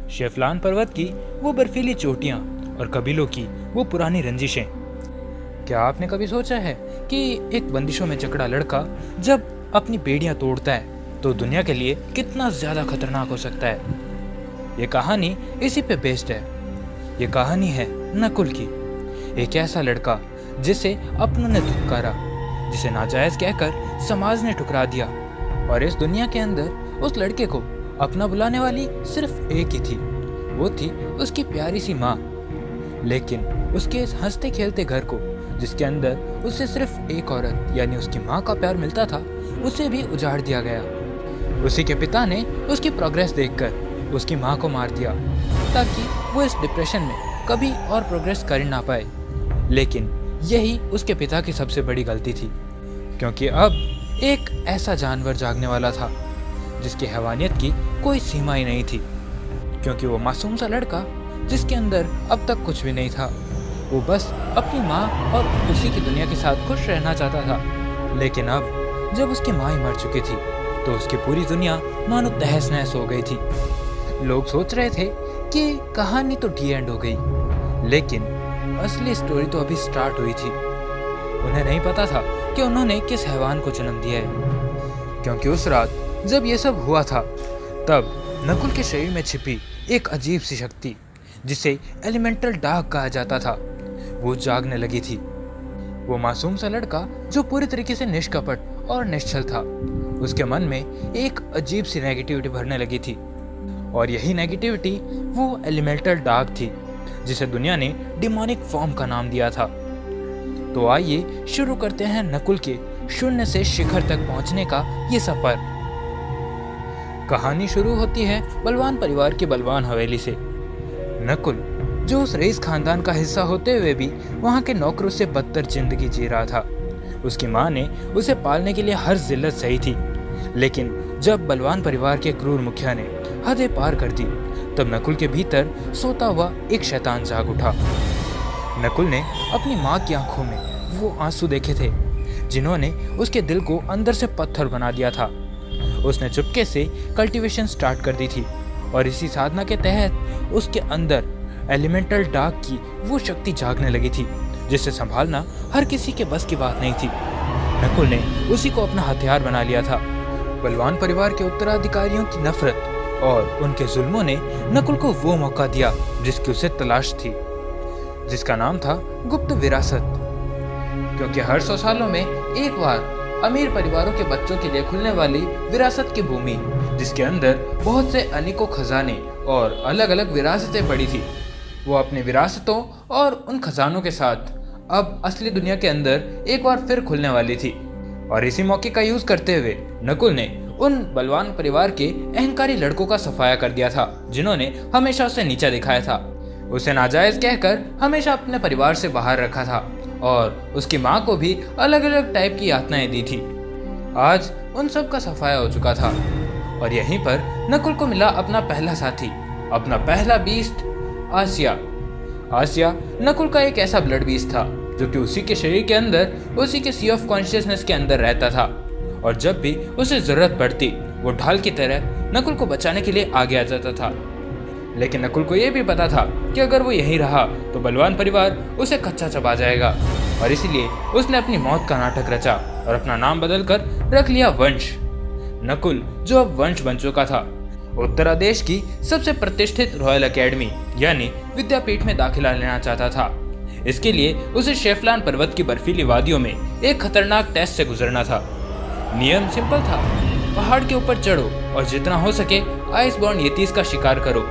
शेफलान पर्वत की वो बर्फीली चोटियां और कबीलों की वो पुरानी रंजिशें। क्या आपने कभी सोचा है कि एक बंदिशों में जकड़ा लड़का जब अपनी बेड़ियां तोड़ता है तो दुनिया के लिए कितना ज्यादा खतरनाक हो सकता है। ये कहानी इसी पे बेस्ड है। ये कहानी है नकुल की, एक ऐसा लड़का जिसे अपनों ने धुतकारा, जिसे नाजायज कहकर समाज ने ठुकरा दिया, और इस दुनिया के अंदर उस लड़के को अपना बुलाने वाली सिर्फ एक ही थी, वो थी उसकी प्यारी सी माँ। लेकिन उसके इस हंसते खेलते घर को, जिसके अंदर उसे सिर्फ एक औरत यानी उसकी माँ का प्यार मिलता था, उसे भी उजाड़ दिया गया। उसी के पिता ने उसकी प्रोग्रेस देखकर उसकी माँ को मार दिया ताकि वो इस डिप्रेशन में कभी और प्रोग्रेस कर ना पाए। लेकिन यही उसके पिता की सबसे बड़ी गलती थी, क्योंकि अब एक ऐसा जानवर जागने वाला था जिसकी हैवानियत की कोई सीमा ही नहीं थी। क्योंकि वो मासूम सा लड़का जिसके अंदर अब तक कुछ भी नहीं था, वो बस अपनी माँ और उसी की दुनिया के साथ खुश रहना चाहता था। लेकिन अब जब उसकी माँ ही मर चुकी थी तो उसकी पूरी दुनिया मानो तहस नहस हो गई थी। लोग सोच रहे थे कि कहानी तो डी एंड हो गई, लेकिन असली स्टोरी तो अभी स्टार्ट हुई थी। उन्हें नहीं पता था कि उन्होंने किस हैवान को जन्म दिया है, क्योंकि उस रात जब ये सब हुआ था तब नकुल के शरीर में छिपी एक अजीब सी शक्ति, जिसे एलिमेंटल डार्क कहा जाता था, वो जागने लगी थी। वो मासूम सा लड़का जो पूरी तरीके से निष्कपट और निश्चल था, उसके मन में एक अजीब सी नेगेटिविटी भरने लगी थी, और यही नेगेटिविटी वो एलिमेंटल डार्क थी जिसे दुनिया ने डिमोनिक फॉर्म का नाम दिया था। तो आइए शुरू करते हैं नकुल के शून्य से शिखर तक पहुंचने का ये सफर। कहानी शुरू होती है बलवान परिवार की बलवान हवेली से। नकुल जो उस रईस खानदान का हिस्सा होते हुए भी वहां के नौकरों से बदतर जिंदगी जी रहा था। उसकी माँ ने उसे पालने के लिए हर जिल्लत सही थी, लेकिन जब बलवान परिवार के क्रूर मुखिया ने हदें पार कर दी तब नकुल के भीतर सोता हुआ एक शैतान जाग उठा। नकुल ने अपनी माँ की आंखों में वो आंसू देखे थे जिन्होंने उसके दिल को अंदर से पत्थर बना दिया था। उसने चुपके से कल्टीवेशन स्टार्ट कर दी थी, और इसी साधना के तहत उसके अंदर एलिमेंटल डार्क की वो शक्ति जागने लगी थी जिसे संभालना हर किसी के बस की बात नहीं थी। नकुल ने उसी को अपना हथियार बना लिया था। बलवान परिवार के उत्तराधिकारियों की नफरत और उनके जुल्मों ने नकुल को वो मौका दिया जिसकी उसे तलाश थी, जिसका नाम था गुप्त विरासत। क्योंकि हर 100 सालों में एक बार अमीर परिवारों के बच्चों के लिए खुलने वाली विरासत की भूमि, जिसके अंदर बहुत से अनेकों खजाने और अलग अलग विरासतें पड़ी थी, वो अपनी विरासतों और उन खजानों के साथ अब असली दुनिया के अंदर एक बार फिर खुलने वाली थी। और इसी मौके का यूज करते हुए नकुल ने उन बलवान परिवार के अहंकारी लड़कों का सफाया कर दिया था जिन्होंने हमेशा उसे नीचा दिखाया था। उसे नाजायज कहकर हमेशा अपने परिवार से बाहर रखा था और उसकी माँ को भी अलग अलग टाइप की यातनाएं दी थी। आज उन सब का सफाया हो चुका था, और यहीं पर नकुल को मिला अपना पहला साथी, अपना पहला बीस्ट, आसिया। आसिया नकुल का एक ऐसा ब्लड बीस्ट था जो कि उसी के शरीर के अंदर, उसी के सी ऑफ कॉन्शियसनेस के अंदर रहता था, और जब भी उसे जरूरत पड़ती वो ढाल की तरह नकुल को बचाने के लिए आगे आ जाता था। लेकिन नकुल को यह भी पता था कि अगर वो यहीं रहा तो बलवान परिवार उसे कच्चा चबा जाएगा, और इसीलिए उसने अपनी मौत का नाटक रचा और अपना नाम बदलकर रख लिया वंश। नकुल जो अब वंश बन चुका था, उत्तरादेश की सबसे प्रतिष्ठित रॉयल एकेडमी यानी विद्यापीठ में दाखिला लेना चाहता था। इसके लिए उसे शेफलान पर्वत की बर्फीली वादियों में एक खतरनाक टेस्ट से गुजरना था। नियम सिंपल था, पहाड़ के ऊपर चढ़ो और जितना हो सके आइसबॉर्न येतीस का शिकार करो।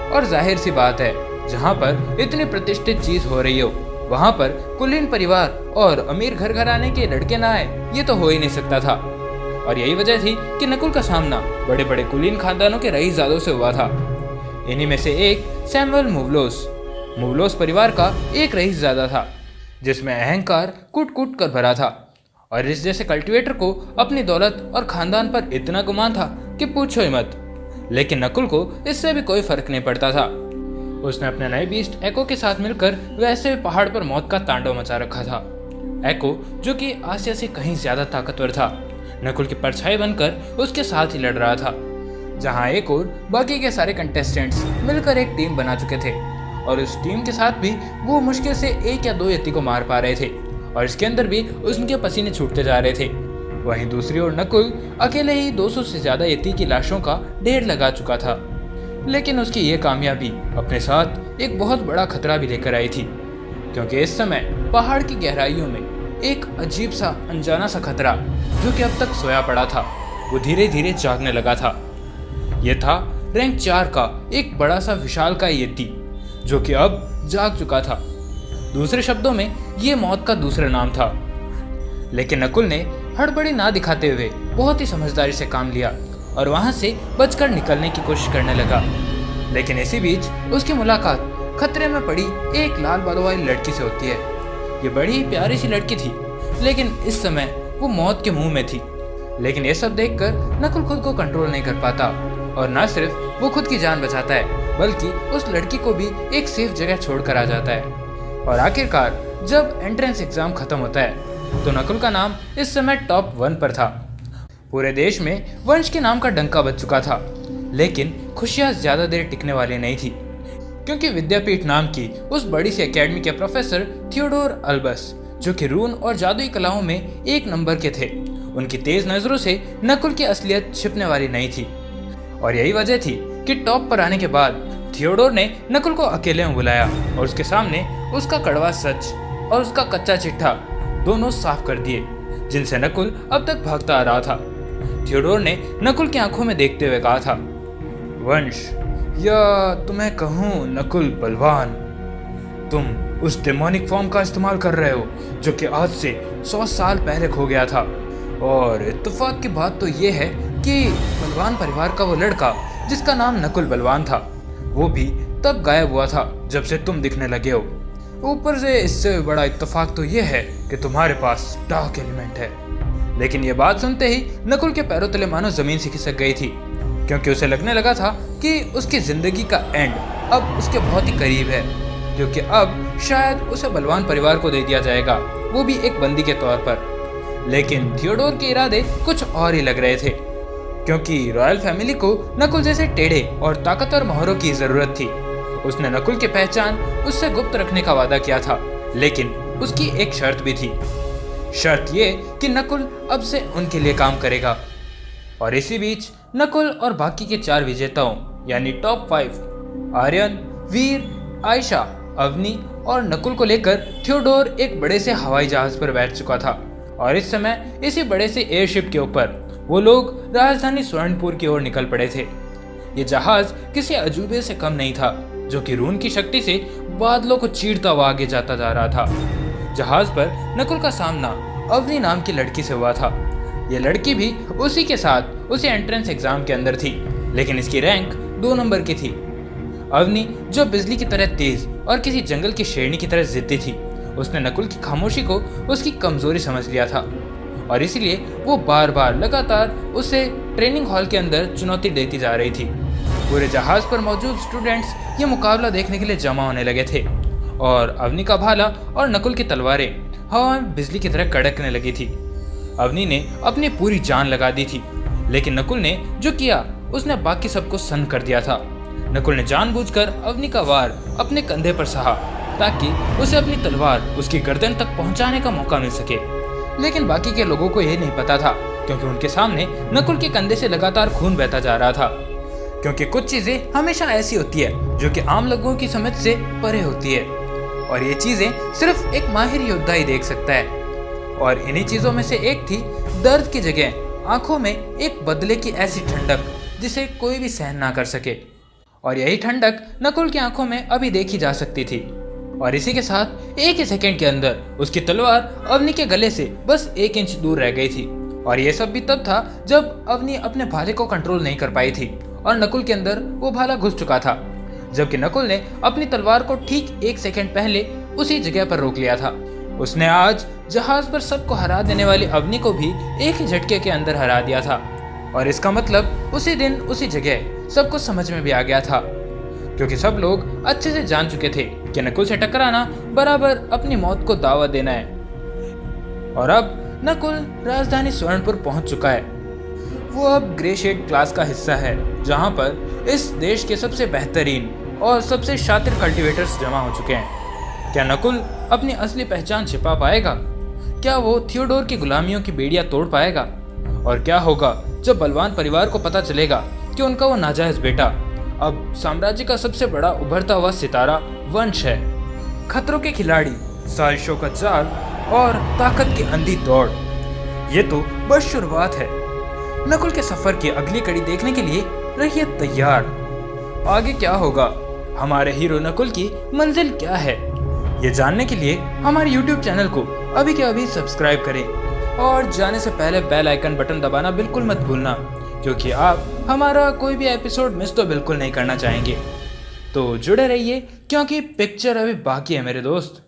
और जाहिर सी बात है, जहाँ पर इतनी प्रतिष्ठित चीज हो रही हो वहाँ पर कुलीन परिवार और अमीर घर घराने के लड़के ना आए, ये तो हो ही नहीं सकता था। और यही वजह थी कि नकुल का सामना बड़े बड़े कुलीन खानदानों के रईसजादों से हुआ था। इन्हीं में से एक सैमुअल मुवलोस परिवार का एक रईसजादा था जिसमें अहंकार कूट कूट कर भरा था, और इस जैसे कल्टीवेटर को अपनी दौलत और खानदान पर इतना गुमान था कि पूछो ही मत। लेकिन नकुल को इससे भी कोई फर्क नहीं पड़ता था। उसने अपने नए बीस्ट एको के साथ मिलकर वैसे भी पहाड़ पर मौत का तांडव मचा रखा था। एको जो कि आसिया से कहीं ज्यादा ताकतवर था, नकुल की परछाई बनकर उसके साथ ही लड़ रहा था। जहां एक और बाकी के सारे कंटेस्टेंट्स मिलकर एक टीम बना चुके थे और उस टीम के साथ भी वो मुश्किल से 1 या 2 यति को मार पा रहे थे और इसके अंदर भी उनके पसीने छूटते जा रहे थे। वहीं दूसरी ओर नकुल अकेले ही 200 से ज्यादा यति की लाशों का ढेर लगा चुका था। लेकिन उसकी ये कामयाबी अपने साथ एक बहुत बड़ा खतरा भी लेकर आई थी, क्योंकि इस समय पहाड़ की गहराइयों में एक अजीब सा अनजाना सा खतरा जो कि अब तक सोया पड़ा था वो धीरे धीरे जागने लगा था। यह था रैंक 4 का एक बड़ा सा विशालकाय यति जो कि अब जाग चुका था। दूसरे शब्दों में ये मौत का दूसरा नाम था। लेकिन नकुल ने हड़बड़ी ना दिखाते हुए बहुत ही समझदारी से काम लिया और वहां से बचकर निकलने की कोशिश करने लगा। लेकिन इसी बीच उसकी मुलाकात खतरे में पड़ी एक लाल बालों वाली लड़की से होती है। ये बड़ी ही प्यारी सी लड़की थी, लेकिन इस समय वो मौत के मुंह में थी। लेकिन ये सब देखकर नकुल खुद को कंट्रोल नहीं कर पाता और न सिर्फ वो खुद की जान बचाता है बल्कि उस लड़की को भी एक सेफ जगह छोड़कर आ जाता है। और आखिरकार जब एंट्रेंस एग्जाम खत्म होता है तो नकुल का नाम इस समय टॉप 1 पर था। पूरे देश में वंश के नाम का डंका बज चुका था, लेकिन खुशियां ज्यादा देर टिकने वाली नहीं थी, क्योंकि विद्यापीठ नाम की उस बड़ी सी एकेडमी के प्रोफेसर थियोडोर अल्बस, जो कि रून और जादुई कलाओं में 1 नंबर के थे, उनकी तेज नजरों से नकुल की असलियत छिपने वाली नहीं थी। और यही वजह थी कि टॉप पर आने के बाद थियोडोर ने नकुल को अकेले में बुलाया और उसके सामने उसका कड़वा सच और उसका कच्चा चिट्ठा दोनों साफ कर दिए, जिनसे नकुल अब तक भागता आ रहा था। थियोडोर ने नकुल की आंखों में देखते हुए कहा था, वंश, या तुम्हें कहूँ नकुल बलवान, तुम उस डेमोनिक फॉर्म का इस्तेमाल कर रहे हो जो कि आज से 100 साल पहले खो गया था। और इत्तेफाक की बात तो ये है कि बलवान परिवार का वो लड़का जिसका नाम नकुल बलवान था वो भी तब गायब हुआ था जब से तुम दिखने लगे हो। ऊपर से इससे बड़ा इत्तेफाक तो ये है कि तुम्हारे पास डार्क एलिमेंट है। लेकिन ये बात सुनते ही नकुल के पैरों तले मानो जमीन से खिसक गई थी, क्योंकि उसे लगने लगा था कि उसकी जिंदगी का एंड अब उसके बहुत ही करीब है, जो कि अब शायद उसे बलवान परिवार को दे दिया जाएगा, वो भी एक बंदी के तौर पर। लेकिन थियोडोर के इरादे कुछ और ही लग रहे थे, क्योंकि रॉयल फैमिली को नकुल जैसे टेढ़े और ताकतवर मोहरों की जरूरत थी। उसने नकुल की पहचान उससे गुप्त रखने का वादा किया था, लेकिन उसकी एक शर्त भी थी। शर्त ये कि नकुल अब से उनके लिए काम करेगा। और इसी बीच नकुल और बाकी के 4 विजेताओं यानी टॉप 5 आर्यन, वीर, आयशा, अवनी और नकुल को लेकर थियोडोर एक बड़े से हवाई जहाज पर बैठ चुका था। और इस समय इसी बड़े से एयरशिप के ऊपर वो लोग राजधानी स्वर्णपुर की ओर निकल पड़े थे। ये जहाज किसी अजूबे से कम नहीं था, जो कि रून की शक्ति से बादलों को चीरता हुआ आगे जाता जा रहा था। जहाज पर नकुल का सामना अवनी नाम की लड़की से हुआ था। ये लड़की भी उसी के साथ उसी एंट्रेंस एग्जाम के अंदर थी, लेकिन इसकी रैंक 2 नंबर की थी। अवनी जो बिजली की तरह तेज और किसी जंगल की शेरनी की तरह जिद्दी थी, उसने नकुल की खामोशी को उसकी कमजोरी समझ लिया था और इसीलिए वो बार बार लगातार उसे ट्रेनिंग हॉल के अंदर चुनौती देती जा रही थी। पूरे जहाज पर मौजूद स्टूडेंट्स ये मुकाबला देखने के लिए जमा होने लगे थे और अवनी का भाला और नकुल की तलवारें हवा में बिजली की तरह कड़कने लगी थी। अवनी ने अपनी पूरी जान लगा दी थी, लेकिन नकुल ने जो किया उसने बाकी सबको सन्न कर दिया था। नकुल ने जानबूझकर अवनी का वार अपने कंधे पर सहा ताकि उसे अपनी तलवार उसकी गर्दन तक पहुंचाने का मौका मिल सके। लेकिन बाकी के लोगों को यह नहीं पता था, क्योंकि उनके सामने नकुल के कंधे से लगातार खून बहता जा रहा था। क्योंकि कुछ चीजें हमेशा ऐसी होती है जो कि आम लोगों की समझ से परे होती है, और ये चीजें सिर्फ एक माहिर योद्धा ही देख सकता है। और इन्हीं चीजों में से एक थी दर्द की जगह आंखों में एक बदले की ऐसी ठंडक जिसे कोई भी सहन ना कर सके। और यही ठंडक नकुल की आंखों में अभी देखी जा सकती थी। और इसी के साथ एक ही सेकंड के अंदर उसकी तलवार अवनी के गले से बस 1 इंच दूर रह गई थी। और ये सब भी तब था जब अवनी अपने भाले को कंट्रोल नहीं कर पाई थी और नकुल के अंदर वो भाला घुस चुका था, जबकि नकुल ने अपनी तलवार को ठीक 1 सेकंड पहले उसी जगह पर रोक लिया था। उसने आज जहाज पर सबको हरा देने वाली अवनी को भी एक ही झटके के अंदर हरा दिया था। और इसका मतलब उसी दिन उसी जगह सबको समझ में भी आ गया था, क्योंकि सब लोग अच्छे से जान चुके थे कि नकुल से टकराना बराबर अपनी मौत को दावा देना है। और अब नकुल राजधानी स्वर्णपुर पहुंच चुका है। वो अब ग्रे शेड क्लास का हिस्सा है, जहाँ पर इस देश के सबसे बेहतरीन और सबसे शातिर कल्टीवेटर्स जमा हो चुके हैं। क्या नकुल अपनी असली पहचान छिपा पाएगा? क्या वो थियोडोर की गुलामियों की बेड़ियां तोड़ पाएगा? और क्या होगा जब बलवान परिवार को पता चलेगा कि उनका वो नाजायज बेटा अब साम्राज्य का सबसे बड़ा उभरता हुआ सितारा वंश है? खतरों के खिलाड़ी, साजिशों का जाल और ताकत की अंधी दौड़, ये तो बस शुरुआत है। नकुल के सफर की अगली कड़ी देखने के लिए रहिए तैयार। आगे क्या होगा, हमारे हीरो नकुल की मंजिल क्या है, ये जानने के लिए हमारे YouTube चैनल को अभी के अभी सब्सक्राइब करें और जाने से पहले बेल आइकन बटन दबाना बिल्कुल मत भूलना, क्योंकि आप हमारा कोई भी एपिसोड मिस तो बिल्कुल नहीं करना चाहेंगे। तो जुड़े रहिए, क्योंकि पिक्चर अभी बाकी है मेरे दोस्त।